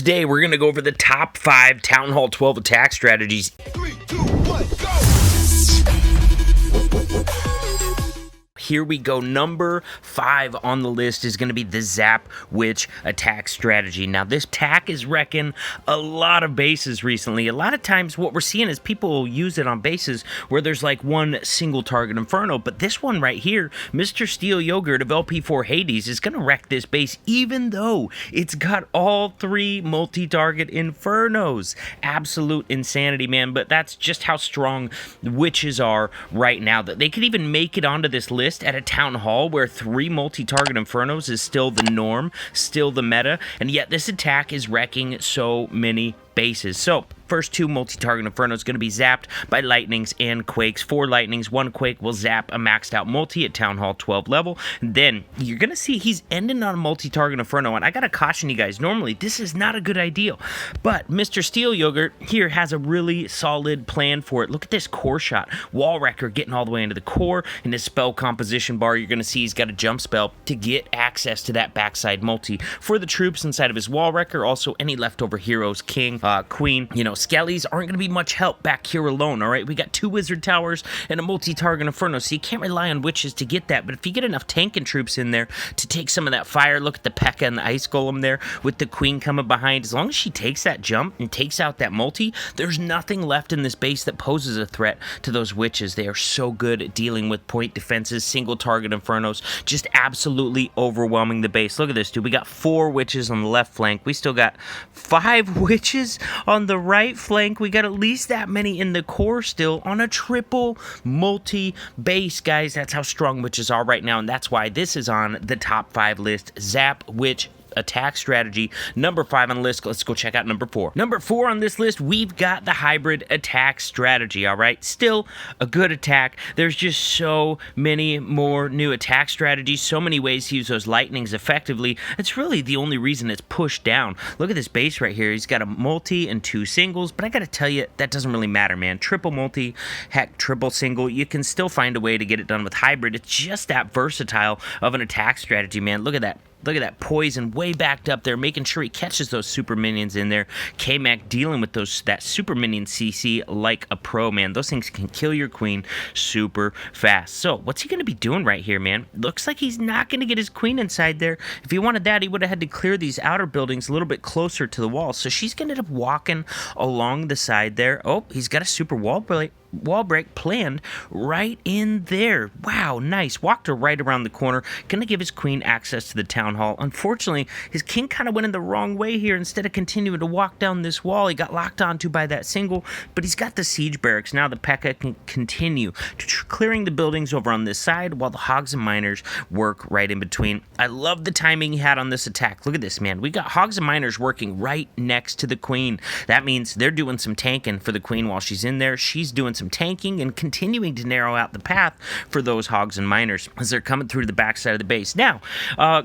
today we're going to go over the top 5 Town Hall 12 attack strategies. 3, 2, 1, go! Here we go. Number 5 on the list is going to be the Zap Witch attack strategy. Now, this attack is wrecking a lot of bases recently. A lot of times what we're seeing is people use it on bases where there's like one single target inferno, but this one right here, Mr. Steel Yogurt of LP4 Hades, is going to wreck this base even though it's got all 3 multi-target infernos. Absolute insanity, man, but that's just how strong witches are right now, that they could even make it onto this list at a town hall where 3 multi-target infernos is still the norm, still the meta, and yet this attack is wrecking so many bases. So first 2 multi-target infernos going to be zapped by lightnings and quakes. 4 lightnings, 1 quake will zap a maxed out multi at Town Hall 12 level. And then you're going to see he's ending on a multi-target inferno, and I got to caution you guys, normally this is not a good idea, but Mr. Steel Yogurt here has a really solid plan for it. Look at this core shot. Wall wrecker getting all the way into the core. In his spell composition bar, you're going to see he's got a jump spell to get access to that backside multi for the troops inside of his wall wrecker. Also, any leftover heroes, king, queen, you know, skellies aren't going to be much help back here alone, all right? We got 2 wizard towers and a multi-target inferno, so you can't rely on witches to get that, but if you get enough tanking troops in there to take some of that fire, look at the P.E.K.K.A. and the ice golem there with the queen coming behind, as long as she takes that jump and takes out that multi, there's nothing left in this base that poses a threat to those witches. They are so good at dealing with point defenses, single target infernos, just absolutely overwhelming the base. Look at this, dude. We got 4 witches on the left flank. We still got 5 witches on the right flank. We got at least that many in the core still on a triple multi base, guys. That's how strong witches are right now, and that's why this is on the top 5 list. Zap Witch attack strategy. Number 5 on the list. Let's go check out number 4. Number 4 on this list, we've got the hybrid attack strategy, all right? Still a good attack. There's just so many more new attack strategies, so many ways to use those lightnings effectively. It's really the only reason it's pushed down. Look at this base right here. He's got a multi and 2 singles, but I gotta tell you, that doesn't really matter, man. Triple multi, heck, triple single, you can still find a way to get it done with hybrid. It's just that versatile of an attack strategy, man. Look at that. Look at that poison way backed up there, making sure he catches those super minions in there. K-Mac dealing with that super minion CC like a pro, man. Those things can kill your queen super fast. So what's he going to be doing right here, man? Looks like he's not going to get his queen inside there. If he wanted that, he would have had to clear these outer buildings a little bit closer to the wall. So she's going to end up walking along the side there. Oh, he's got a super wall break planned right in there. Wow, nice. Walked her right around the corner. Gonna give his queen access to the town hall. Unfortunately, his king kind of went in the wrong way here. Instead of continuing to walk down this wall, he got locked onto by that single, but he's got the siege barracks. Now the P.E.K.K.A. can continue to clearing the buildings over on this side while the hogs and miners work right in between. I love the timing he had on this attack. Look at this, man. We got hogs and miners working right next to the queen. That means they're doing some tanking for the queen while she's in there. She's doing some tanking and continuing to narrow out the path for those hogs and miners as they're coming through the backside of the base. Now,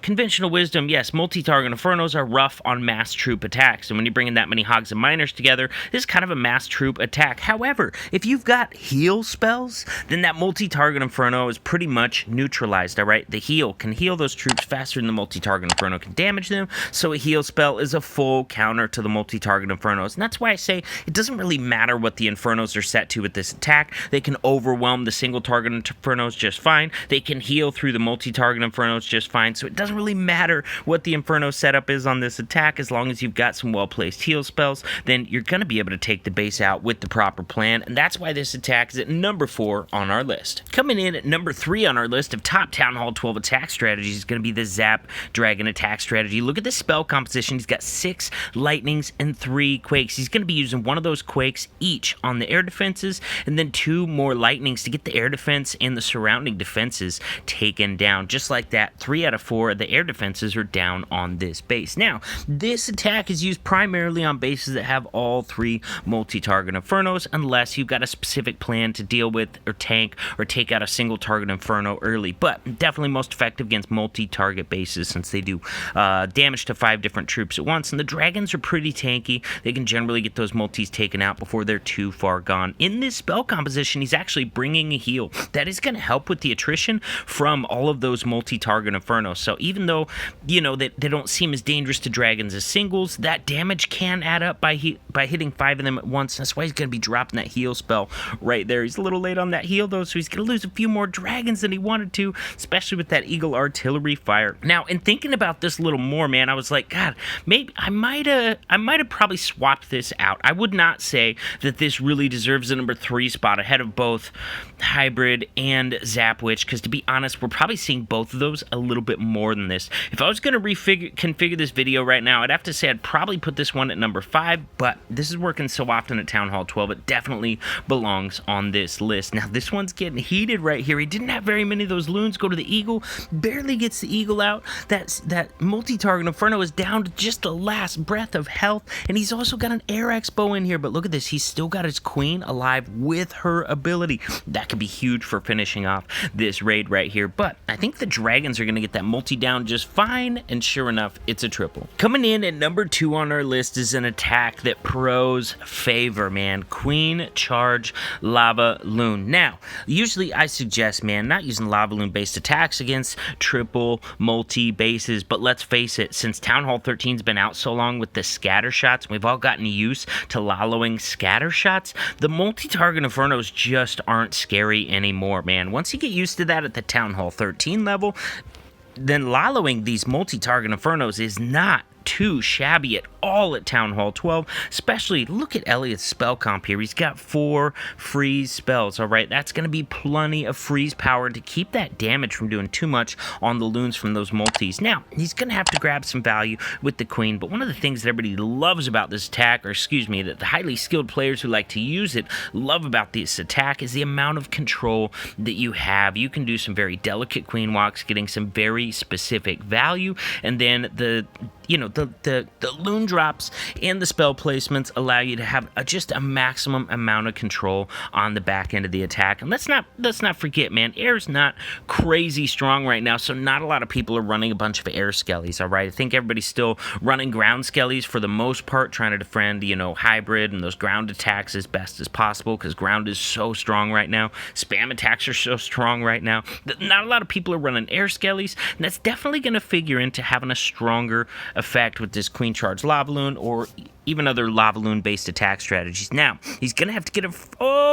conventional wisdom, yes, multi-target infernos are rough on mass troop attacks, and when you're bringing that many hogs and miners together, this is kind of a mass troop attack. However, if you've got heal spells, then that multi-target inferno is pretty much neutralized, all right? The heal can heal those troops faster than the multi-target inferno can damage them, so a heal spell is a full counter to the multi-target infernos, and that's why I say it doesn't really matter what the infernos are set to with this attack. They can overwhelm the single target infernos just fine. They can heal through the multi-target infernos just fine. So it doesn't really matter what the inferno setup is on this attack. As long as you've got some well-placed heal spells, then you're going to be able to take the base out with the proper plan. And that's why this attack is at number 4 on our list. Coming in at number 3 on our list of top Town Hall 12 attack strategies is going to be the Zap Dragon attack strategy. Look at the spell composition. He's got 6 lightnings and 3 quakes. He's going to be using one of those quakes each on the air defenses, and then 2 more lightnings to get the air defense and the surrounding defenses taken down. Just like that, 3 out of 4 of the air defenses are down on this base. Now, this attack is used primarily on bases that have all 3 multi-target infernos, unless you've got a specific plan to deal with or tank or take out a single target inferno early, but definitely most effective against multi-target bases since they do damage to 5 different troops at once, and the dragons are pretty tanky. They can generally get those multis taken out before they're too far gone. In this spell composition, he's actually bringing a heal. That is going to help with the attrition from all of those multi-target Infernos. So even though, you know, they don't seem as dangerous to dragons as singles, that damage can add up by hitting 5 of them at once. That's why he's going to be dropping that heal spell right there. He's a little late on that heal, though, so he's going to lose a few more dragons than he wanted to, especially with that Eagle Artillery Fire. Now, in thinking about this a little more, man, I was like, God, maybe I might have probably swapped this out. I would not say that this really deserves a number 3 spot ahead of both Hybrid and Zap Witch, because to be honest, we're probably seeing both of those a little bit more than this. If I was going to configure this video right now, I'd have to say I'd probably put this one at number 5, but this is working so often at Town Hall 12, it definitely belongs on this list. Now, this one's getting heated right here. He didn't have very many of those loons go to the Eagle, barely gets the Eagle out. That multi-target Inferno is down to just the last breath of health, and he's also got an Air Expo in here, but look at this. He's still got his Queen alive with her ability. That could be huge for finishing off this raid right here, but I think the dragons are going to get that multi down just fine, and sure enough, it's a triple. Coming in at number 2 on our list is an attack that pros favor, man. Queen Charge Lava Loon. Now, usually I suggest, man, not using Lava Loon based attacks against triple multi bases, but let's face it, since Town Hall 13's been out so long with the scatter shots, we've all gotten used to lallowing scatter shots, the multi-target Infernos just aren't scary anymore, man. Once you get used to that at the Town Hall 13 level, then lallowing these multi-target Infernos is not too shabby at all at Town Hall 12, especially look at Elliot's spell comp here. He's got 4 freeze spells, all right? That's going to be plenty of freeze power to keep that damage from doing too much on the loons from those multis. Now, he's going to have to grab some value with the Queen, but one of the things that everybody loves about this attack, or excuse me, that the highly skilled players who like to use it love about this attack is the amount of control that you have. You can do some very delicate Queen walks, getting some very specific value, and then the loon drops and the spell placements allow you to have just a maximum amount of control on the back end of the attack. And let's not forget, man, air's not crazy strong right now, so not a lot of people are running a bunch of air skellies, all right? I think everybody's still running ground skellies for the most part, trying to defend, hybrid and those ground attacks as best as possible, because ground is so strong right now. Spam attacks are so strong right now that not a lot of people are running air skellies, and that's definitely going to figure into having a stronger effect with this Queen Charge Lava Loon or even other Lava Loon based attack strategies. Now, he's gonna have to get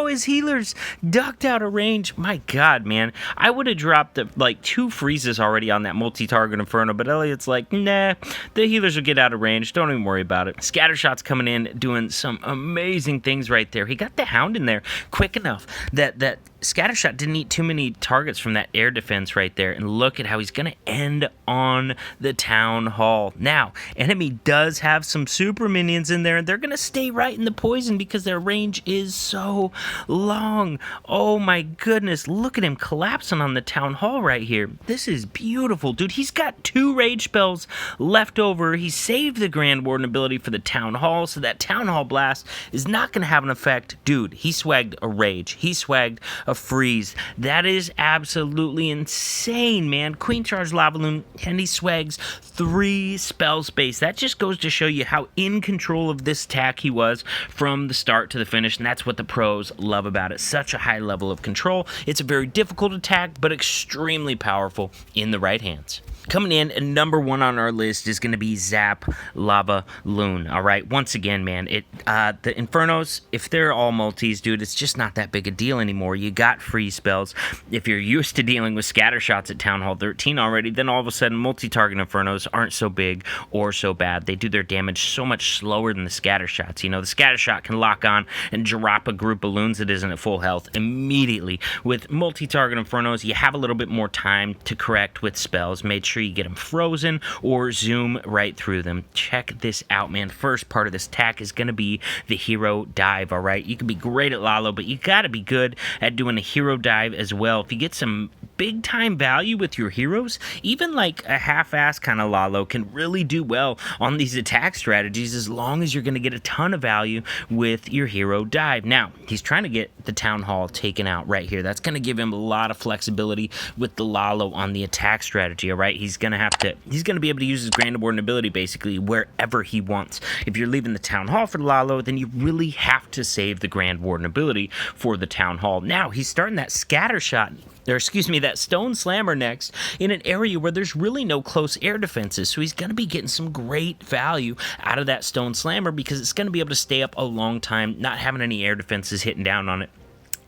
his healers ducked out of range. My God, man. I would have dropped 2 freezes already on that multi-target Inferno, but Elliot's like, nah, the healers will get out of range. Don't even worry about it. Scattershot's coming in, doing some amazing things right there. He got the Hound in there quick enough that Scattershot didn't eat too many targets from that air defense right there, and look at how he's going to end on the Town Hall. Now, enemy does have some super minions in there, and they're going to stay right in the poison because their range is so long. Oh my goodness, look at him collapsing on the Town Hall right here. This is beautiful, dude. He's got 2 rage spells left over. He saved the Grand Warden ability for the Town Hall, so that Town Hall blast is not going to have an effect. Dude, he swagged a rage. He swagged a freeze. That is absolutely insane, man. Queen Charge Lava Loon, and he swags 3 spell space. That just goes to show you how in control of this attack he was from the start to the finish, and that's what the pros love about it. Such a high level of control. It's a very difficult attack, but extremely powerful in the right hands. Coming in at number 1 on our list is going to be Zap Lava Loon. All right, once again, man, the Infernos, if they're all multis, dude, it's just not that big a deal anymore. You got free spells. If you're used to dealing with scatter shots at Town Hall 13 already, then all of a sudden multi-target Infernos aren't so big or so bad. They do their damage so much slower than the scatter shots. The scatter shot can lock on and drop a group of loons that isn't at full health immediately. With multi-target Infernos, you have a little bit more time to correct with spells. Make sure you get them frozen or zoom right through them. Check this out, man. First part of this attack is going to be the hero dive, all right? You can be great at Lalo, but you got to be good at doing a hero dive as well. If you get some big time value with your heroes, even like a half-ass kind of Lalo can really do well on these attack strategies as long as you're going to get a ton of value with your hero dive. Now, he's trying to get the Town Hall taken out right here. That's going to give him a lot of flexibility with the Lalo on the attack strategy, all right? he's gonna be able to use his Grand Warden ability basically wherever he wants. If you're leaving the Town Hall for Lalo, then you really have to save the Grand Warden ability for the Town Hall. Now he's starting that scatter shot, or excuse me, that Stone Slammer next in an area where there's really no close air defenses. So he's going to be getting some great value out of that Stone Slammer because it's going to be able to stay up a long time, not having any air defenses hitting down on it.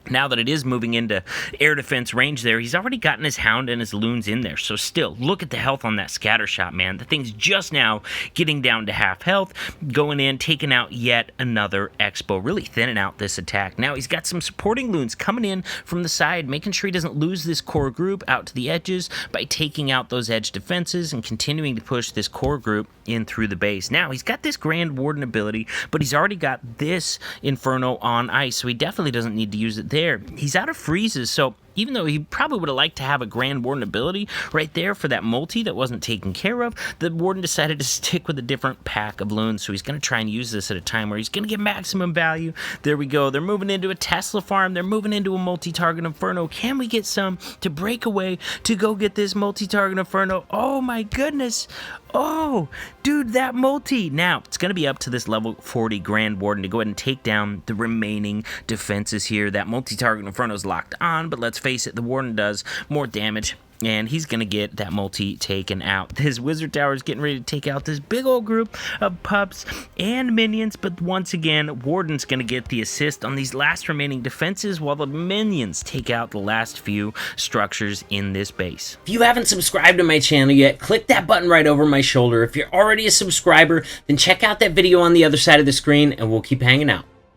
Now that it is moving into air defense range there, he's already gotten his Hound and his Loons in there. So still, look at the health on that scatter shot, man. The thing's just now getting down to half health, going in, taking out yet another Expo, really thinning out this attack. Now he's got some supporting Loons coming in from the side, making sure he doesn't lose this core group out to the edges by taking out those edge defenses and continuing to push this core group in through the base. Now he's got this Grand Warden ability, but he's already got this Inferno on ice, so he definitely doesn't need to use it there. He's out of freezes, so even though he probably would have liked to have a Grand Warden ability right there for that multi that wasn't taken care of, the Warden decided to stick with a different pack of Loons, so he's going to try and use this at a time where he's going to get maximum value. There we go. They're moving into a Tesla farm. They're moving into a multi-target Inferno. Can we get some to break away to go get this multi-target Inferno? Oh my goodness. Oh, dude, that multi. Now, it's going to be up to this level 40 Grand Warden to go ahead and take down the remaining defenses here. That multi-target Inferno is locked on, but let's face it, the Warden does more damage, and he's going to get that multi taken out. His Wizard Tower is getting ready to take out this big old group of pups and minions, but once again, Warden's going to get the assist on these last remaining defenses while the minions take out the last few structures in this base. If you haven't subscribed to my channel yet, click that button right over my shoulder. If you're already a subscriber, then check out that video on the other side of the screen, and we'll keep hanging out.